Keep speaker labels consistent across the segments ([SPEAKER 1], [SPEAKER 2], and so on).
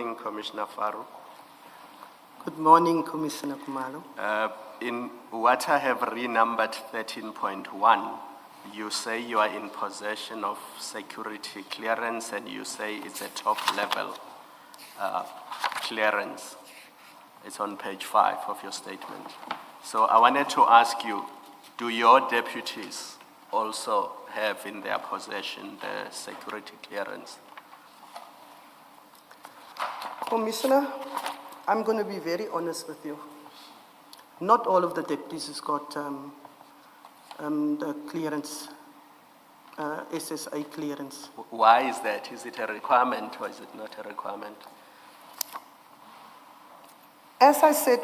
[SPEAKER 1] morning, Commissioner Faru.
[SPEAKER 2] Good morning, Commissioner Kumalo.
[SPEAKER 1] In what I have renumbered 13.1, you say you are in possession of security clearance and you say it's a top level clearance. It's on page 5 of your statement. So I wanted to ask you, do your deputies also have in their possession the security clearance?
[SPEAKER 2] Commissioner, I'm going to be very honest with you. Not all of the deputies has got the clearance, SSA clearance.
[SPEAKER 1] Why is that? Is it a requirement or is it not a requirement?
[SPEAKER 2] As I said,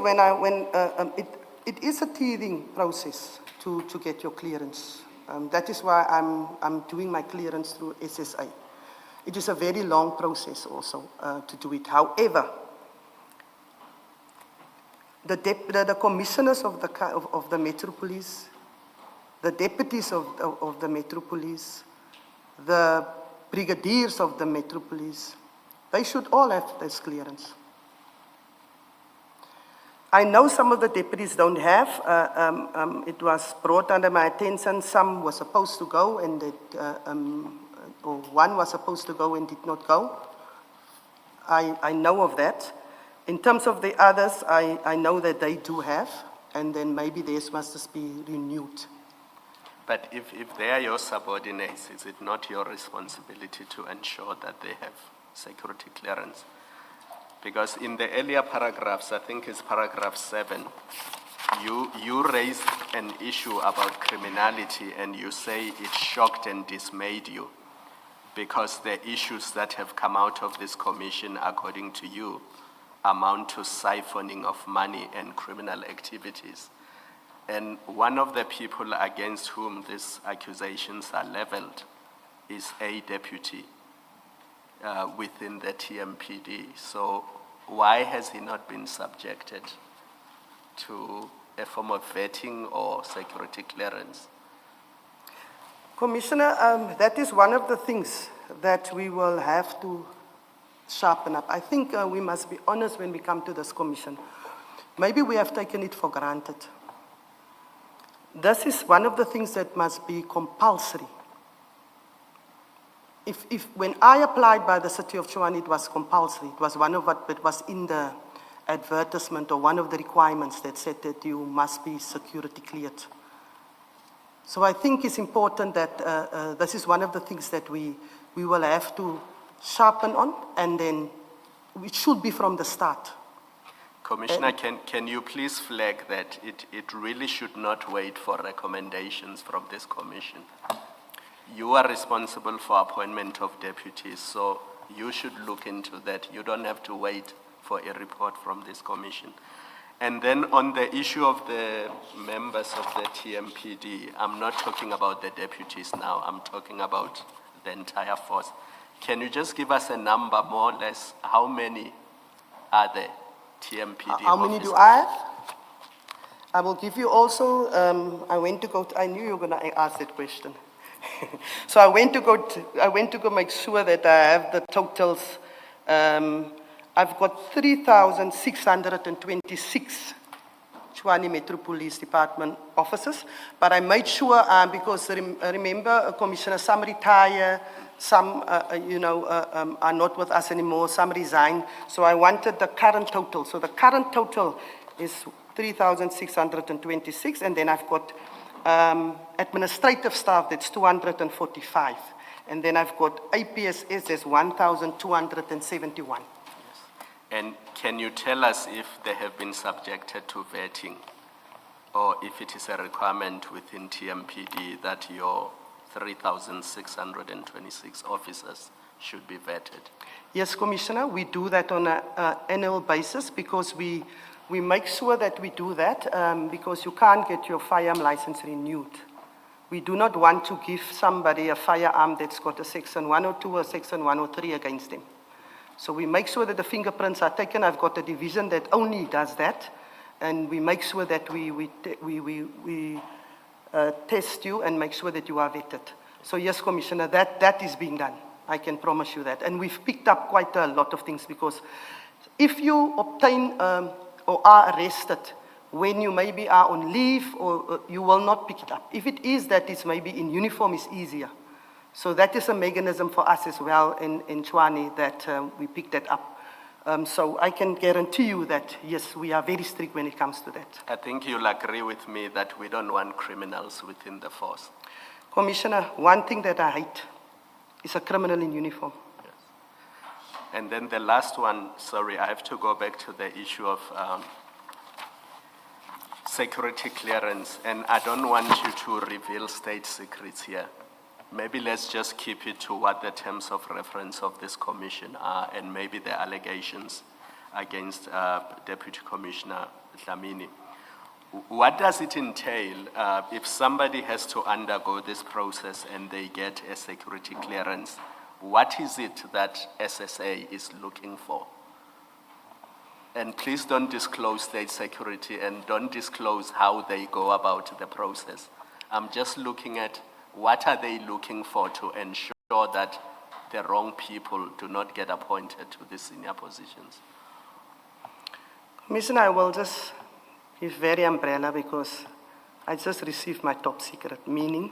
[SPEAKER 2] it is a teething process to get your clearance. That is why I'm doing my clearance through SSA. It is a very long process also to do it. However, the commissioners of the Metro Police, the deputies of the Metro Police, the brigadiers of the Metro Police, they should all have this clearance. I know some of the deputies don't have. It was brought under my attention. Some were supposed to go, and or one was supposed to go and did not go. I know of that. In terms of the others, I know that they do have, and then maybe theirs must just be renewed.
[SPEAKER 1] But if they are your subordinates, is it not your responsibility to ensure that they have security clearance? Because in the earlier paragraphs, I think it's paragraph 7, you raised an issue about criminality and you say it shocked and dismayed you because the issues that have come out of this commission, according to you, amount to siphoning of money and criminal activities. And one of the people against whom these accusations are leveled is a deputy within the Tmpd. So why has he not been subjected to a form of vetting or security clearance?
[SPEAKER 2] Commissioner, that is one of the things that we will have to sharpen up. I think we must be honest when we come to this commission. Maybe we have taken it for granted. This is one of the things that must be compulsory. When I applied by the City of Tshwane, it was compulsory. It was one of what it was in the advertisement or one of the requirements that said that you must be security cleared. So I think it's important that this is one of the things that we will have to sharpen on, and then it should be from the start.
[SPEAKER 1] Commissioner, can you please flag that it really should not wait for recommendations from this commission? You are responsible for appointment of deputies, so you should look into that. You don't have to wait for a report from this commission. And then on the issue of the members of the Tmpd, I'm not talking about the deputies now, I'm talking about the entire force. Can you just give us a number, more or less, how many are there? Tmpd
[SPEAKER 2] How many do I have? I will give you also, I knew you were going to ask that question. So I went to go make sure that I have the totals. I've got 3,626 Tshwane Metro Police Department officers, but I made sure, because remember, Commissioner, some retire, some are not with us anymore, some resign, so I wanted the current total. So the current total is 3,626, and then I've got administrative staff, that's 245, and then I've got APSS, that's 1,271.
[SPEAKER 1] And can you tell us if they have been subjected to vetting, or if it is a requirement within Tmpd that your 3,626 officers should be vetted?
[SPEAKER 2] Yes, Commissioner, we do that on an annual basis because we make sure that we do that because you can't get your firearm license renewed. We do not want to give somebody a firearm that's got a section 102 or section 103 against them. So we make sure that the fingerprints are taken. I've got a division that only does that, and we make sure that we test you and make sure that you are vetted. So yes, Commissioner, that is being done. I can promise you that. And we've picked up quite a lot of things, because if you obtain or are arrested when you maybe are on leave, or you will not pick it up. If it is that it's maybe in uniform, it's easier. So that is a mechanism for us as well in Tshwane, that we pick that up. So I can guarantee you that, yes, we are very strict when it comes to that.
[SPEAKER 1] I think you'll agree with me that we don't want criminals within the force.
[SPEAKER 2] Commissioner, one thing that I hate is a criminal in uniform.
[SPEAKER 1] Yes. And then the last one, sorry, I have to go back to the issue of security clearance, and I don't want you to reveal state secrets here. Maybe let's just keep it to what the terms of reference of this commission are, and maybe the allegations against Deputy Commissioner Dlamini. What does it entail if somebody has to undergo this process and they get a security clearance? What is it that SSA is looking for? And please don't disclose state security, and don't disclose how they go about the process. I'm just looking at what are they looking for to ensure that the wrong people do not get appointed to these senior positions.
[SPEAKER 2] Commissioner, I will just be very umbrella, because I just received my top secret, meaning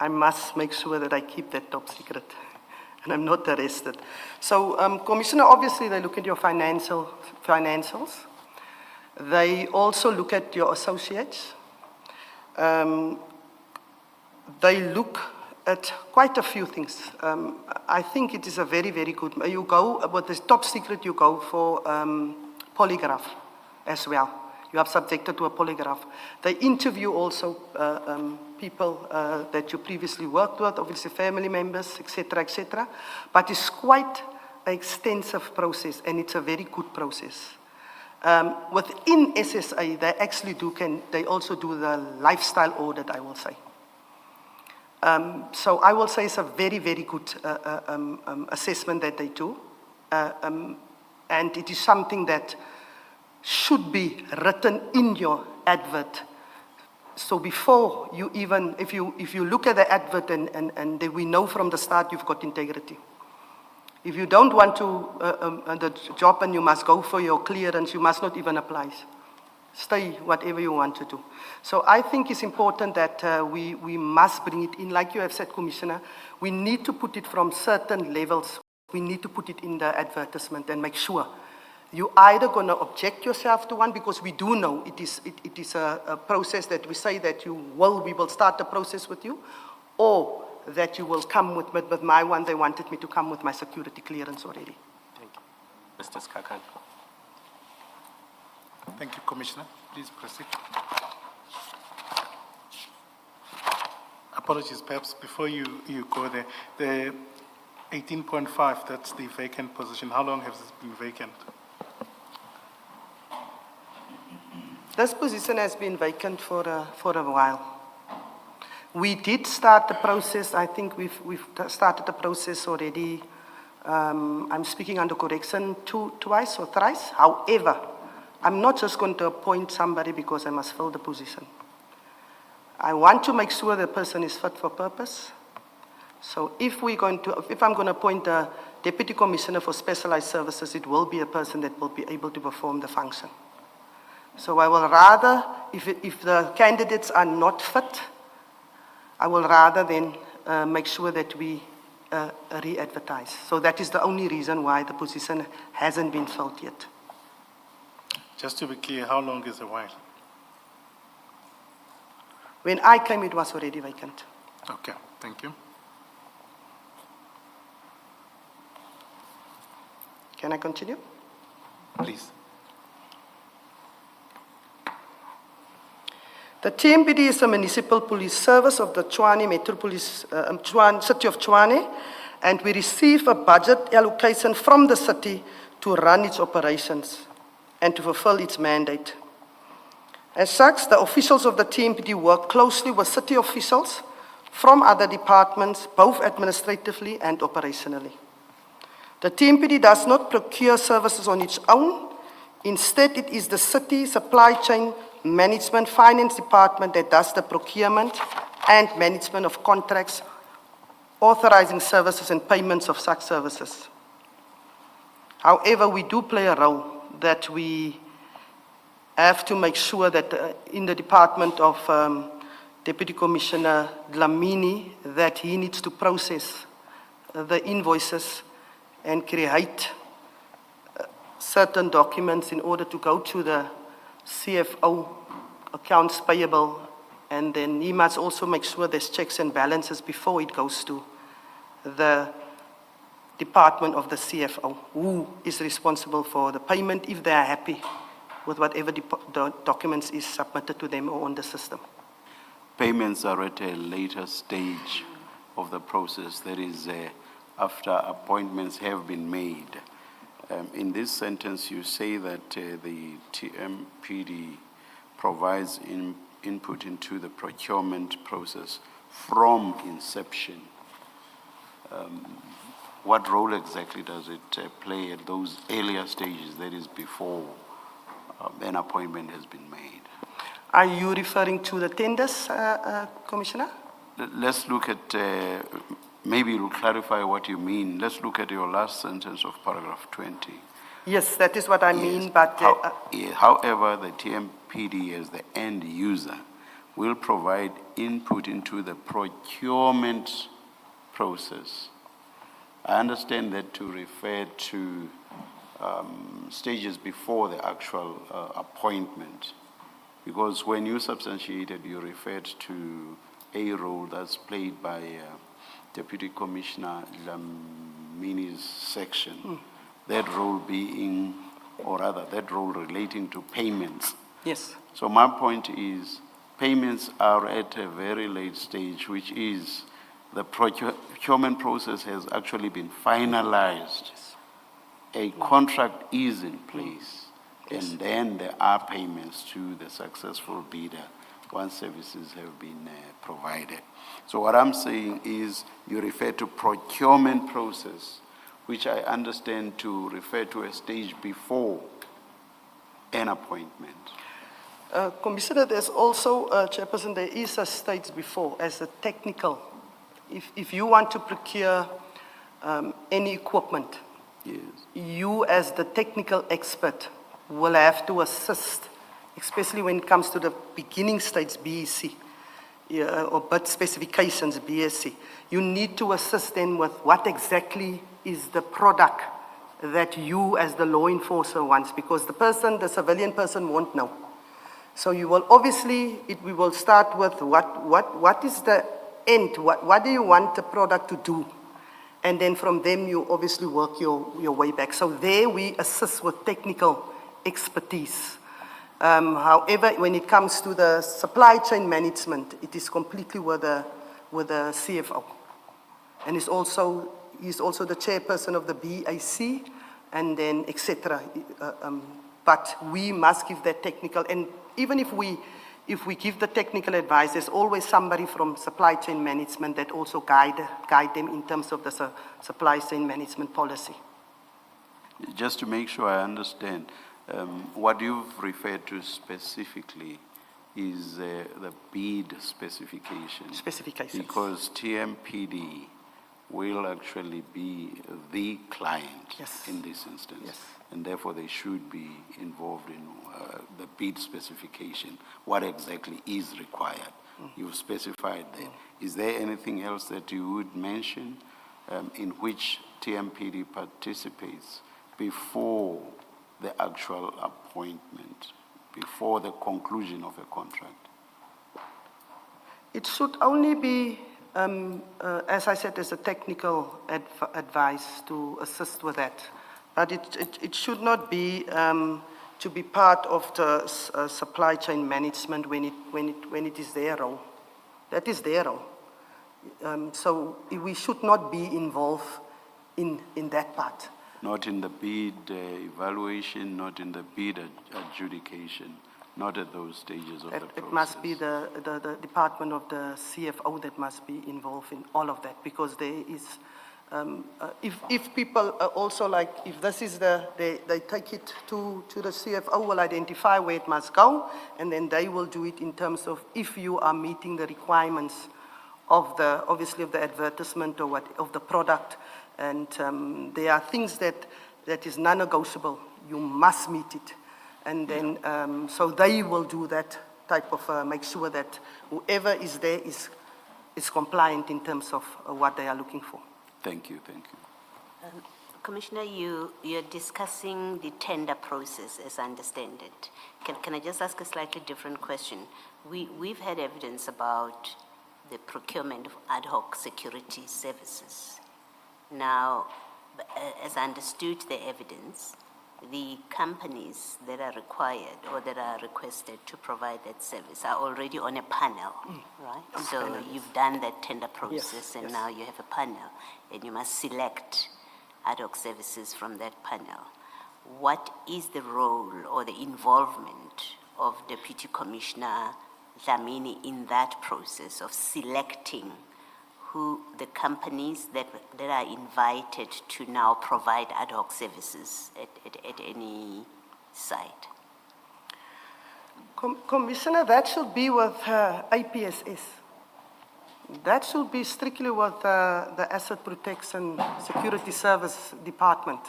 [SPEAKER 2] I must make sure that I keep that top secret and I'm not arrested. So, Commissioner, obviously they look at your financials. They also look at your associates. They look at quite a few things. I think it is a very, very good, you go, with the top secret, you go for polygraph as well. You are subjected to a polygraph. They interview also people that you previously worked with, obviously family members, etc. But it's quite an extensive process, and it's a very good process. Within SSA, they actually they also do the lifestyle audit, I will say. So I will say it's a very, very good assessment that they do. And it is something that should be written in your advert. So before you even, if you look at the advert and we know from the start you've got integrity. If you don't want to the job and you must go for your clearance, you must not even apply. Stay whatever you want to do. So I think it's important that we must bring it in, like you have said, Commissioner, we need to put it from certain levels. We need to put it in the advertisement and make sure you either going to object yourself to one, because we do know it is a process that we say that we will start the process with you, or that you will come with my one. They wanted me to come with my security clearance already.
[SPEAKER 1] Thank you. Mr. Skakan.
[SPEAKER 3] Thank you, Commissioner. Please proceed. Apologies, perhaps before you go there, the 18.5, that's the vacant position. How long has this been vacant?
[SPEAKER 2] This position has been vacant for a while. We did start the process. I think we've started the process already. I'm speaking under correction twice or thrice. However, I'm not just going to appoint somebody because I must fill the position. I want to make sure the person is fit for purpose. So if I'm going to appoint a Deputy Commissioner for Specialized Services, it will be a person that will be able to perform the function. So I will rather, if the candidates are not fit, I will rather then make sure that we re-advertise. So that is the only reason why the position hasn't been filled yet.
[SPEAKER 3] Just to be clear, how long is a while?
[SPEAKER 2] When I came, it was already vacant.
[SPEAKER 3] Okay, thank you.
[SPEAKER 2] Can I continue?
[SPEAKER 3] Please.
[SPEAKER 2] The Tmpd is a municipal police service of the Tshwane Metropolis, City of Tshwane, and we receive a budget allocation from the city to run its operations and to fulfill its mandate. As such, the officials of the Tmpd work closely with city officials from other departments, both administratively and operationally. The Tmpd does not procure services on its own. Instead, it is the city supply chain management finance department that does the procurement and management of contracts authorizing services and payments of such services. However, we do play a role that we have to make sure that in the department of Deputy Commissioner Dlamini, that he needs to process the invoices and create certain documents in order to go to the CFO, accounts payable, and then he must also make sure there's checks and balances before it goes to the department of the CFO, who is responsible for the payment if they are happy with whatever the documents is submitted to them or on the system.
[SPEAKER 4] Payments are at a later stage of the process, that is, after appointments have been made. In this sentence, you say that the Tmpd provides input into the procurement process from inception. What role exactly does it play at those earlier stages, that is before an appointment has been made?
[SPEAKER 2] Are you referring to the tenders, Commissioner?
[SPEAKER 4] Let's look at, maybe you'll clarify what you mean. Let's look at your last sentence of paragraph 20.
[SPEAKER 2] Yes, that is what I mean, but...
[SPEAKER 4] However, the Tmpd as the end user will provide input into the procurement process. I understand that to refer to stages before the actual appointment, because when you substantiated, you referred to a role that's played by Deputy Commissioner Lamini's section, that role being, or rather, that role relating to payments.
[SPEAKER 2] Yes.
[SPEAKER 4] So my point is, payments are at a very late stage, which is the procurement process has actually been finalized. A contract is in place, and then there are payments to the successful bidder once services have been provided. So what I'm saying is you refer to procurement process, which I understand to refer to a stage before an appointment.
[SPEAKER 2] Commissioner, there's also, Chairperson, there is a stage before as a technical. If you want to procure any equipment,
[SPEAKER 4] Yes.
[SPEAKER 2] you as the technical expert will have to assist, especially when it comes to the beginning stage BEC, or bid specifications BSc. You need to assist them with what exactly is the product that you as the law enforcer wants, because the civilian person won't know. So you will obviously, we will start with what is the end, what do you want the product to do? And then from them, you obviously work your way back. So there we assist with technical expertise. However, when it comes to the supply chain management, it is completely with the CFO. And he's also the chairperson of the BAC, and then et cetera. But we must give that technical, and even if we give the technical advice, there's always somebody from supply chain management that also guide them in terms of the supply chain management policy.
[SPEAKER 4] Just to make sure I understand, what you've referred to specifically is the bid specification.
[SPEAKER 2] Specifications.
[SPEAKER 4] Because Tmpd will actually be the client
[SPEAKER 2] Yes.
[SPEAKER 4] in this instance.
[SPEAKER 2] Yes.
[SPEAKER 4] And therefore they should be involved in the bid specification, what exactly is required. You've specified that. Is there anything else that you would mention in which Tmpd participates before the actual appointment, before the conclusion of a contract?
[SPEAKER 2] It should only be, as I said, as a technical advice to assist with that. But it should not be to be part of the supply chain management when it is their role. That is their role. So we should not be involved in that part.
[SPEAKER 4] Not in the bid evaluation, not in the bid adjudication, not at those stages of the process.
[SPEAKER 2] It must be the department of the CFO that must be involved in all of that, because there is, if people also like, if this is they take it to the CFO, will identify where it must go, and then they will do it in terms of if you are meeting the requirements obviously of the advertisement or of the product. And there are things that is non-negotiable. You must meet it. And then, so they will do that type of, make sure that whoever is there is compliant in terms of what they are looking for.
[SPEAKER 4] Thank you, thank you.
[SPEAKER 5] Commissioner, you're discussing the tender process, as I understand it. Can I just ask a slightly different question? We've had evidence about the procurement of ad hoc security services. Now, as I understood the evidence, the companies that are required or that are requested to provide that service are already on a panel, right? So you've done that tender process, and now you have a panel, and you must select ad hoc services from that panel. What is the role or the involvement of Deputy Commissioner Dlamini in that process of selecting who the companies that are invited to now provide ad hoc services at any site?
[SPEAKER 2] Commissioner, that should be with APSS. That should be strictly with the Asset Protection Security Service Department,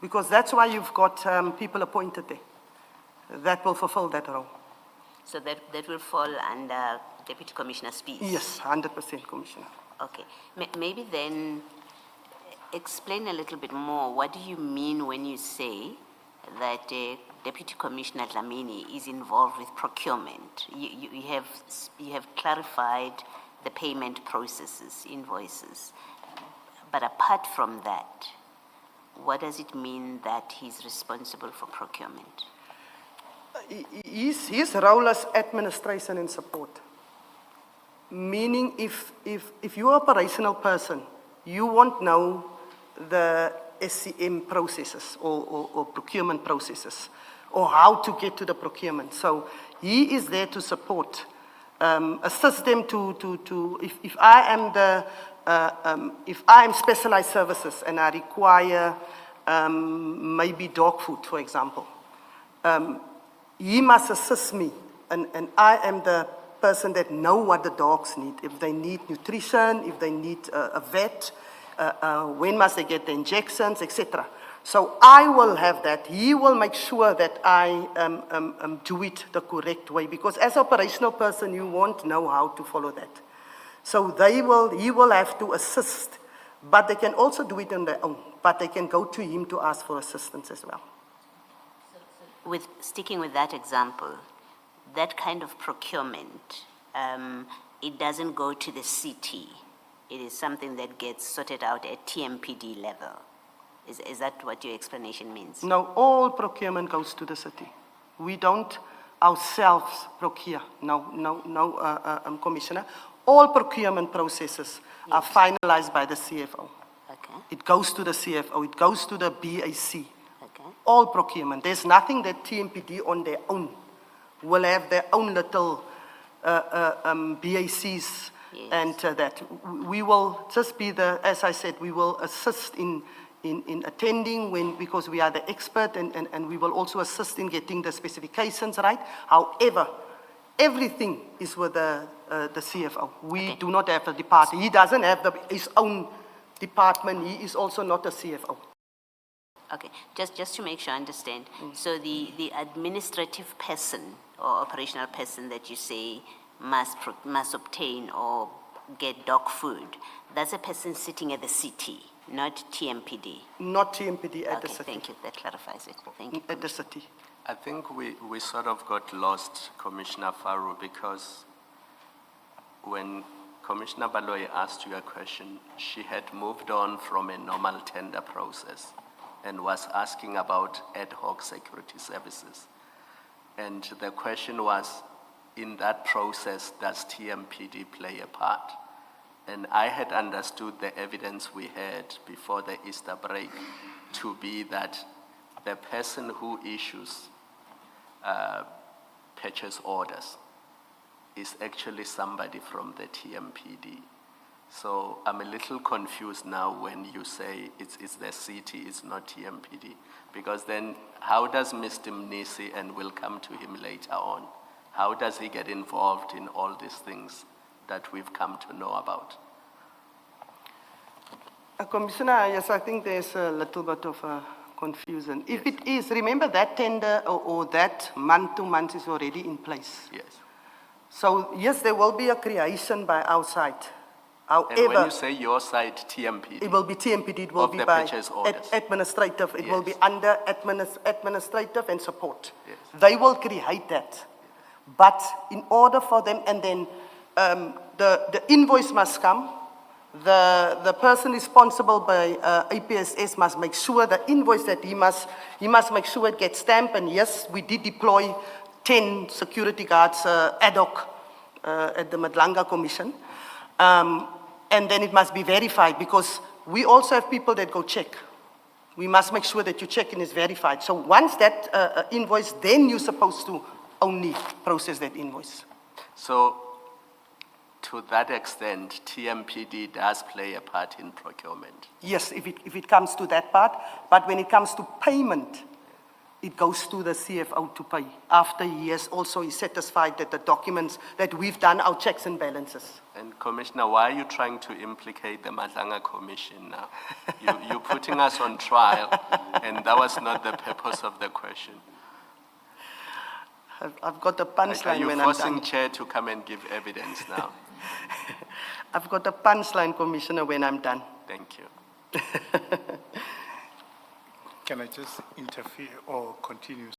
[SPEAKER 2] because that's why you've got people appointed there that will fulfill that role.
[SPEAKER 5] So that will fall under Deputy Commissioner Spies?
[SPEAKER 2] Yes, 100%, Commissioner.
[SPEAKER 5] Okay. Maybe then explain a little bit more. What do you mean when you say that Deputy Commissioner Dlamini is involved with procurement? You have clarified the payment processes, invoices. But apart from that, what does it mean that he's responsible for procurement?
[SPEAKER 2] His role is administration and support. Meaning if you're an operational person, you won't know the SCM processes or procurement processes or how to get to the procurement. So he is there to support, assist them if I am specialized services and I require maybe dog food, for example, he must assist me, and I am the person that know what the dogs need. If they need nutrition, if they need a vet, when must they get the injections, etc. So I will have that. He will make sure that I do it the correct way, because as an operational person, you won't know how to follow that. So he will have to assist, but they can also do it on their own. But they can go to him to ask for assistance as well.
[SPEAKER 5] Sticking with that example, that kind of procurement, it doesn't go to the city. It is something that gets sorted out at Tmpd level. Is that what your explanation means?
[SPEAKER 2] No, all procurement goes to the city. We don't ourselves procure. No, Commissioner. All procurement processes are finalized by the CFO.
[SPEAKER 5] Okay.
[SPEAKER 2] It goes to the CFO. It goes to the BAC.
[SPEAKER 5] Okay.
[SPEAKER 2] All procurement. There's nothing that Tmpd on their own will have their own little BACs and that. We will just be as I said, we will assist in attending because we are the expert, and we will also assist in getting the specifications right. However, everything is with the CFO. We do not have a department. He doesn't have his own department. He is also not a CFO.
[SPEAKER 5] Okay, just to make sure I understand. So the administrative person or operational person that you say must obtain or get dog food, that's a person sitting at the city, not Tmpd.
[SPEAKER 2] Not Tmpd at the
[SPEAKER 5] Okay,
[SPEAKER 2] city.
[SPEAKER 5] thank you. That clarifies it. Thank you.
[SPEAKER 2] At the city.
[SPEAKER 1] I think we sort of got lost, Commissioner Faru, because when Commissioner Baloyi asked you a question, she had moved on from a normal tender process and was asking about ad hoc security services. And the question was, in that process, does Tmpd play a part? And I had understood the evidence we had before the Easter break to be that the person who issues purchase orders is actually somebody from the Tmpd. So I'm a little confused now when you say it's the city, it's not Tmpd. Because then how does Mr. Mnisi, and we'll come to him later on, how does he get involved in all these things that we've come to know about?
[SPEAKER 2] Commissioner, yes, I think there's a little bit of confusion. If it is, remember that tender or that month-to-month is already in place.
[SPEAKER 1] Yes.
[SPEAKER 2] So yes, there will be a creation by our side.
[SPEAKER 1] And when
[SPEAKER 2] However,
[SPEAKER 1] you say your side, TMPD?
[SPEAKER 2] it will be TMPD, it will
[SPEAKER 1] Of
[SPEAKER 2] be
[SPEAKER 1] the
[SPEAKER 2] by
[SPEAKER 1] purchase orders.
[SPEAKER 2] administrative, it will be
[SPEAKER 1] Yes.
[SPEAKER 2] under administrative and support.
[SPEAKER 1] Yes.
[SPEAKER 2] They will create that. But in order for them, and then the invoice must come, the person responsible by APSS must make sure the invoice that he must make sure it gets stamped, and yes, we did deploy 10 security guards ad hoc at the Madlanga Commission. And then it must be verified because we also have people that go check. We must make sure that your check-in is verified. So once that invoice, then you're supposed to only process that invoice.
[SPEAKER 1] So, to that extent, TMPD does play a part in procurement.
[SPEAKER 2] Yes, if it comes to that part, but when it comes to payment, it goes to the CFO to pay after he has also is satisfied that the documents that we've done our checks and balances.
[SPEAKER 1] And Commissioner, why are you trying to implicate the Madlanga Commission now? You're putting us on trial, and that was not the purpose of the question.
[SPEAKER 2] I've got a
[SPEAKER 1] Are
[SPEAKER 2] punchline
[SPEAKER 1] you
[SPEAKER 2] when I'm
[SPEAKER 1] forcing
[SPEAKER 2] done.
[SPEAKER 1] Chair to come and give evidence now?
[SPEAKER 2] I've got a punchline, Commissioner, when I'm done.
[SPEAKER 1] Thank you.
[SPEAKER 3] Can I just interfere or continue?